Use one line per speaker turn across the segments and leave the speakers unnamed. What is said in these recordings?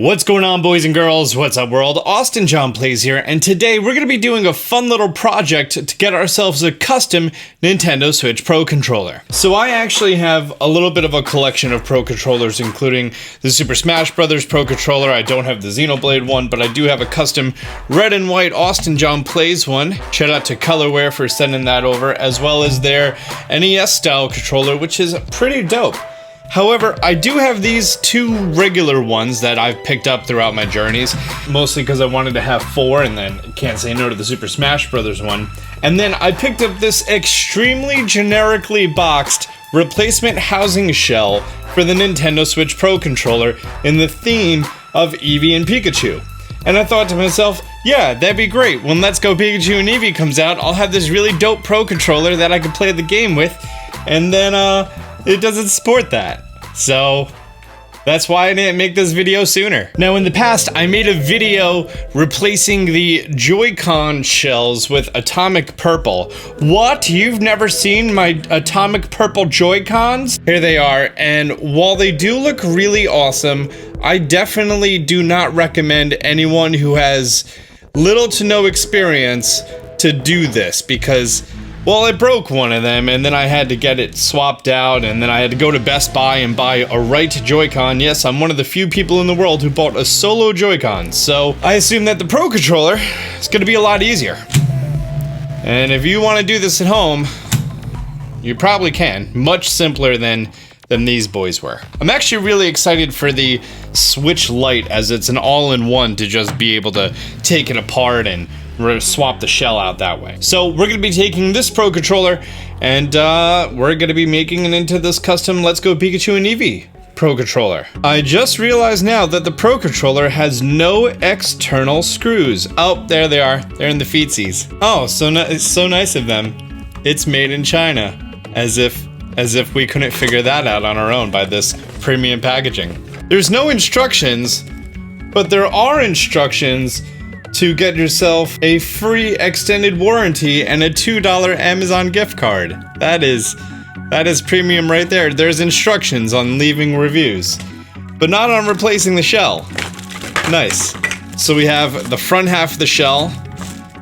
What's going on, boys and girls? What's up, world? Austin John Plays here, and today we're going to be doing a fun little project to get ourselves a custom Nintendo Switch Pro controller. So I actually have a little bit of a collection of Pro controllers, including the Super Smash Bros. Pro controller. I don't have the Xenoblade one, but I do have a custom red and white Austin John Plays one. Shout out to Colorware for sending that over, as well as their NES style controller, which is pretty dope. However, I do have these two regular ones that I've picked up throughout my journeys, mostly because I wanted to have four and then can't say no to the Super Smash Bros. One. And then I picked up this extremely generically boxed replacement housing shell for the Nintendo Switch Pro controller in the theme of Eevee and Pikachu. And I thought to myself, yeah, that'd be great. When Let's Go Pikachu and Eevee comes out, I'll have this really dope Pro controller that I can play the game with, and then, it doesn't support that. So that's why I didn't make this video sooner. Now, in the past, I made a video replacing the Joy-Con shells with Atomic Purple. What? You've never seen my Atomic Purple Joy-Cons? Here they are, and while they do look really awesome, I definitely do not recommend anyone who has little to no experience to do this, because well, I broke one of them, and then I had to get it swapped out, and then I had to go to Best Buy and buy a right Joy-Con. Yes, I'm one of the few people in the world who bought a solo Joy-Con, so I assume that the Pro controller is going to be a lot easier. And if you want to do this at home, you probably can. Much simpler than these boys were. I'm actually really excited for the Switch Lite, as it's an all-in-one to just be able to take it apart and swap the shell out that way. So we're gonna be taking this Pro controller and we're gonna be making it into this custom Let's Go Pikachu and Eevee Pro controller. I just realized now that the Pro controller has no external screws. Oh, there they are. They're in the feetsies. Oh, so nice of them. It's made in China. As if we couldn't figure that out on our own by this premium packaging. There's no instructions, but there are instructions to get yourself a free extended warranty and a $2 Amazon gift card. That is premium right there. There's instructions on leaving reviews, but not on replacing the shell. Nice. So we have the front half of the shell,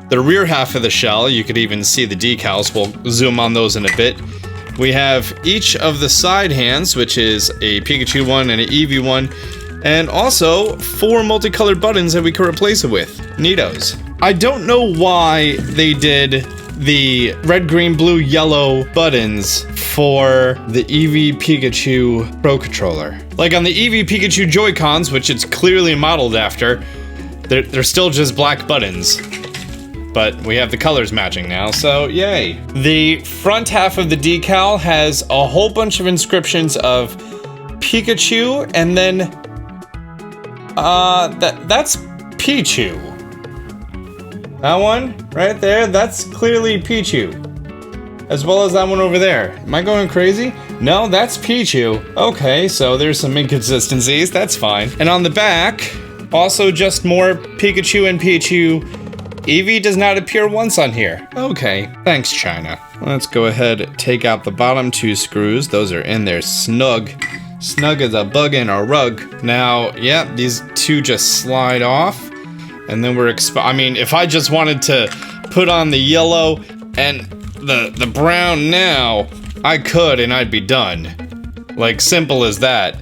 the rear half of the shell. You could even see the decals. We'll zoom on those in a bit. We have each of the side hands, which is a Pikachu one and an Eevee one, and also 4 multicolored buttons that we can replace it with. Neatos. I don't know why they did the red, green, blue, yellow buttons for the Eevee Pikachu Pro controller. Like on the Eevee Pikachu Joy-Cons, which it's clearly modeled after, they're still just black buttons. But we have the colors matching now, so yay. The front half of the decal has a whole bunch of inscriptions of Pikachu, and then that's Pichu. That one right there, that's clearly Pichu. As well as that one over there. Am I going crazy? No, that's Pichu. Okay, so there's some inconsistencies, that's fine. And on the back, also just more Pikachu and Pichu. Eevee does not appear once on here. Okay, thanks, China. Let's go ahead and take out the bottom 2 screws. Those are in there snug. Snug as a bug in a rug. Now, yeah, these 2 just slide off. And then we're I mean, if I just wanted to put on the yellow and the brown now, I could and I'd be done. Like, simple as that.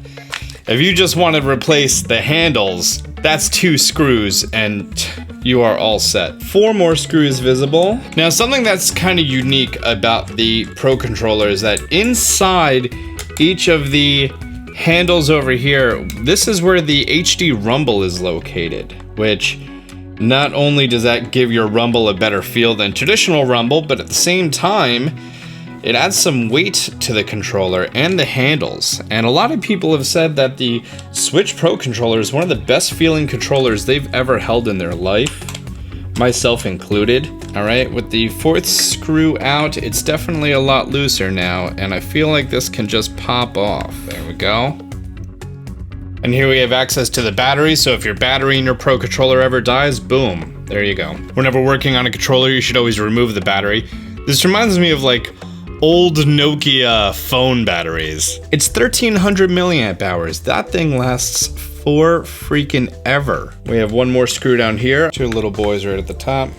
If you just want to replace the handles, that's 2 screws and you are all set. 4 more screws visible. Now, something that's kind of unique about the Pro controller is that inside each of the handles over here, this is where the HD rumble is located, which not only does that give your rumble a better feel than traditional rumble, but at the same time, it adds some weight to the controller and the handles. And a lot of people have said that the Switch Pro controller is one of the best feeling controllers they've ever held in their life, myself included. All right, with the 4th screw out, it's definitely a lot looser now, and I feel like this can just pop off. There we go. And here we have access to the battery, so if your battery in your Pro controller ever dies, boom, there you go. Whenever working on a controller, you should always remove the battery. This reminds me of like old Nokia phone batteries. It's 1300 milliamp hours. That thing lasts for freaking ever. We have one more screw down here, two little boys right at the top.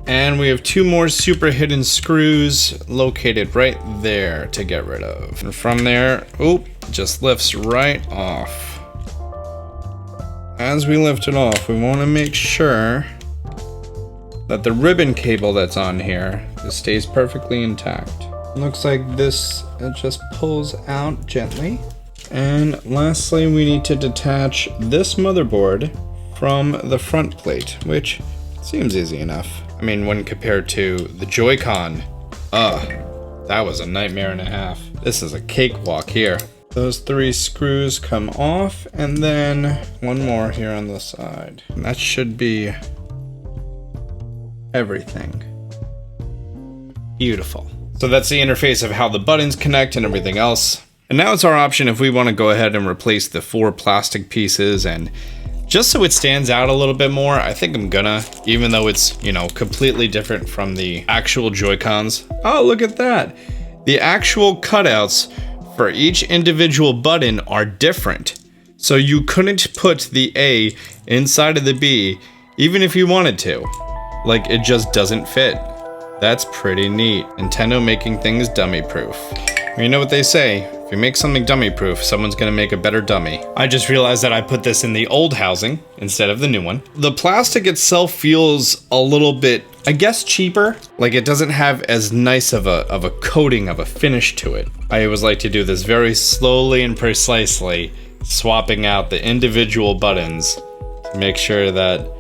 And we have two more super hidden screws located right there to get rid of. And from there, oop, just lifts right off. As we lift it off, we want to make sure that the ribbon cable that's on here stays perfectly intact. Looks like this, it just pulls out gently. And lastly, we need to detach this motherboard from the front plate, which seems easy enough. I mean, when compared to the Joy-Con, that was a nightmare and a half. This is a cakewalk here. Those three screws come off, and then one more here on the side. And that should be everything. Beautiful. So that's the interface of how the buttons connect and everything else. And now it's our option if we want to go ahead and replace the 4 plastic pieces, and just so it stands out a little bit more, I think I'm gonna, even though it's, you know, completely different from the actual Joy-Cons. Oh, look at that. The actual cutouts for each individual button are different. So you couldn't put the A inside of the B, even if you wanted to. Like, it just doesn't fit. That's pretty neat. Nintendo making things dummy-proof. You know what they say, if you make something dummy-proof, someone's gonna make a better dummy. I just realized that I put this in the old housing instead of the new one. The plastic itself feels a little bit, I guess, cheaper. Like, it doesn't have as nice of a coating, of a finish to it. I always like to do this very slowly and precisely, swapping out the individual buttons to make sure that,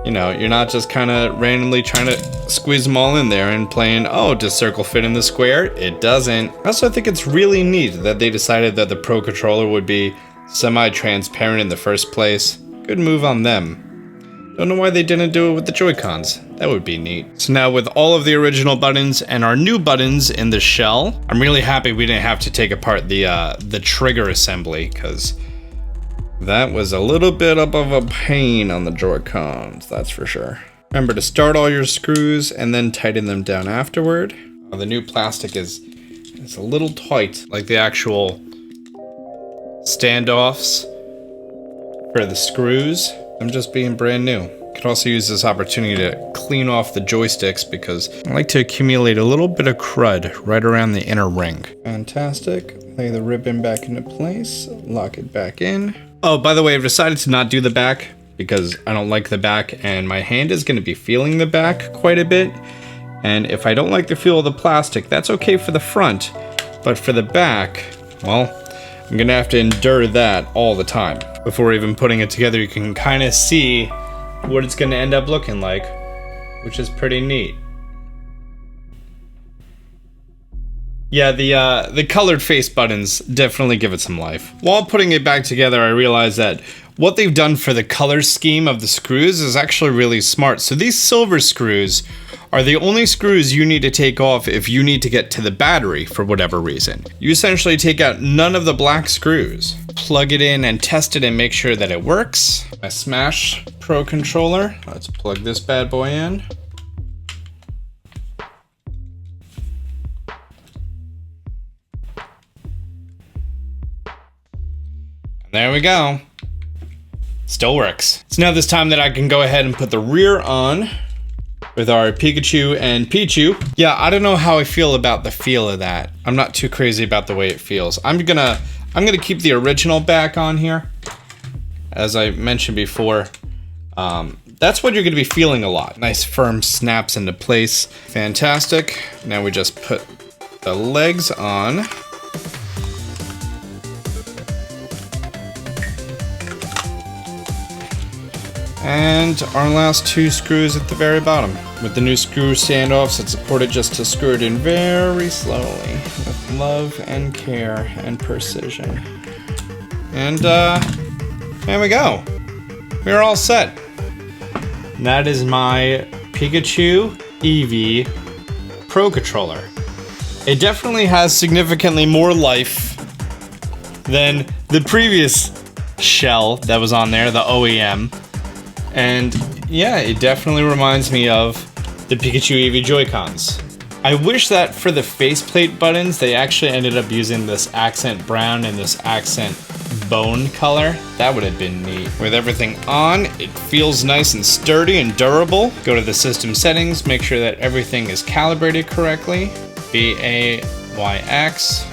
you know, you're not just kind of randomly trying to squeeze them all in there and playing, oh, does circle fit in the square? It doesn't. I also think it's really neat that they decided that the Pro Controller would be semi-transparent in the first place. Good move on them. Don't know why they didn't do it with the Joy-Cons. That would be neat. So now with all of the original buttons and our new buttons in the shell, I'm really happy we didn't have to take apart the trigger assembly, because that was a little bit of a pain on the Joy-Cons, that's for sure. Remember to start all your screws and then tighten them down afterward. The new plastic is a little tight, like the actual standoffs for the screws. I'm just being brand new. Could also use this opportunity to clean off the joysticks because I like to accumulate a little bit of crud right around the inner ring. Fantastic. Lay the ribbon back into place, lock it back in. Oh, by the way, I've decided to not do the back because I don't like the back, and my hand is going to be feeling the back quite a bit. And if I don't like the feel of the plastic, that's okay for the front, but for the back, well, I'm going to have to endure that all the time. Before even putting it together, you can kind of see what it's going to end up looking like, which is pretty neat. Yeah, the colored face buttons definitely give it some life. While putting it back together, I realized that what they've done for the color scheme of the screws is actually really smart. So these silver screws are the only screws you need to take off if you need to get to the battery for whatever reason. You essentially take out none of the black screws, plug it in and test it and make sure that it works. My Smash Pro controller, let's plug this bad boy in. There we go. Still works. It's now this time that I can go ahead and put the rear on with our Pikachu and Pichu. Yeah, I don't know how I feel about the feel of that. I'm not too crazy about the way it feels. I'm gonna keep the original back on here. As I mentioned before, that's what you're gonna be feeling a lot. Nice firm snaps into place. Fantastic. Now we just put the legs on. And our last two screws at the very bottom. With the new screw standoffs that support it, just to screw it in very slowly with love and care and precision. And there we go. We're all set. And that is my Pikachu Eevee Pro Controller. It definitely has significantly more life than the previous shell that was on there, the OEM. And yeah, it definitely reminds me of the Pikachu Eevee Joy-Cons. I wish that for the faceplate buttons, they actually ended up using this accent brown and this accent bone color. That would have been neat. With everything on, it feels nice and sturdy and durable. Go to the system settings, make sure that everything is calibrated correctly. BAYX.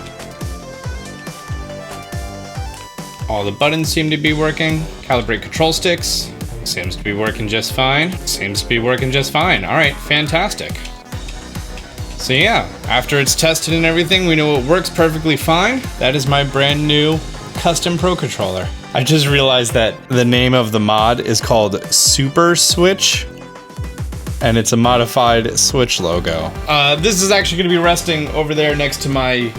All the buttons seem to be working. Calibrate control sticks. Seems to be working just fine. Seems to be working just fine. All right, fantastic. So yeah, after it's tested and everything, we know it works perfectly fine. That is my brand new custom Pro Controller. I just realized that the name of the mod is called Super Switch, and it's a modified Switch logo. This is actually gonna be resting over there next to my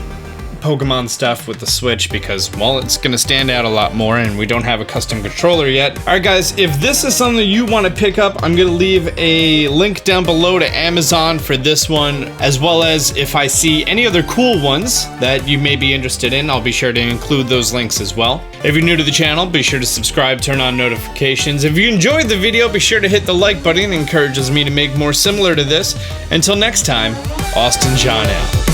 Pokemon stuff with the Switch because, well, it's gonna stand out a lot more and we don't have a custom controller yet. All right, guys, if this is something you wanna pick up, I'm gonna leave a link down below to Amazon for this one, as well as if I see any other cool ones that you may be interested in, I'll be sure to include those links as well. If you're new to the channel, be sure to subscribe, turn on notifications. If you enjoyed the video, be sure to hit the like button. It encourages me to make more similar to this. Until next time, Austin John out.